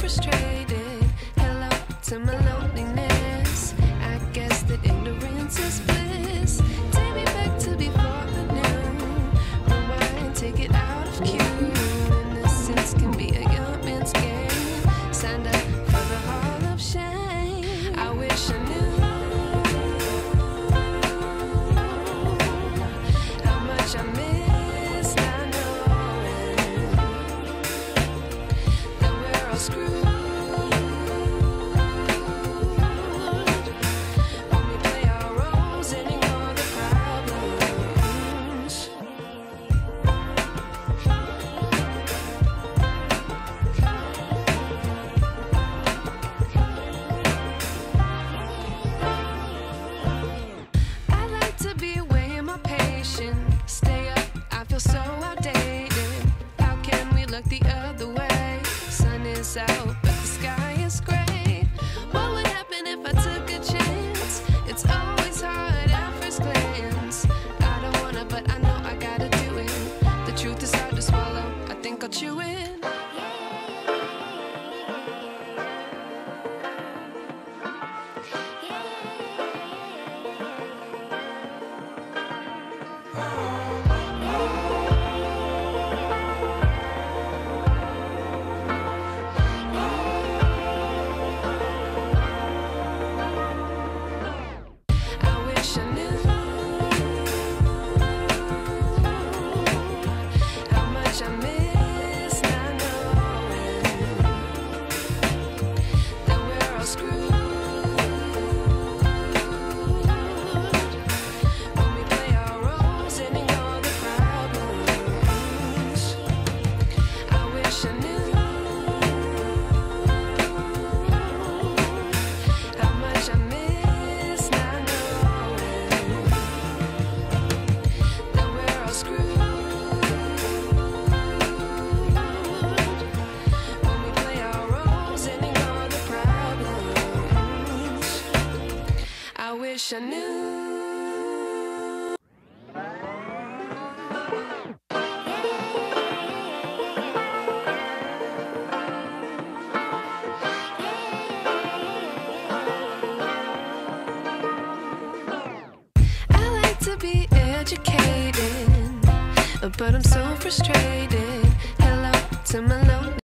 frustrated. Hello to my loneliness. I guess that ignorance is bliss. Take me back to before I knew. Rewind, take it out of cue. Innocence can be a young man's game. Signed up for the hall of shame. I wish I knew how much I miss not knowing that we're all screwed. Stay up, I feel so outdated. How can we look the other way? Sun is out, but the sky is gray. What would happen if I took a chance? It's always hard at first glance. I don't wanna, but I know I gotta do it. The truth is hard to swallow, I think I'll chew it. I wish I knew. I like to be educated, but I'm so frustrated. Hello to my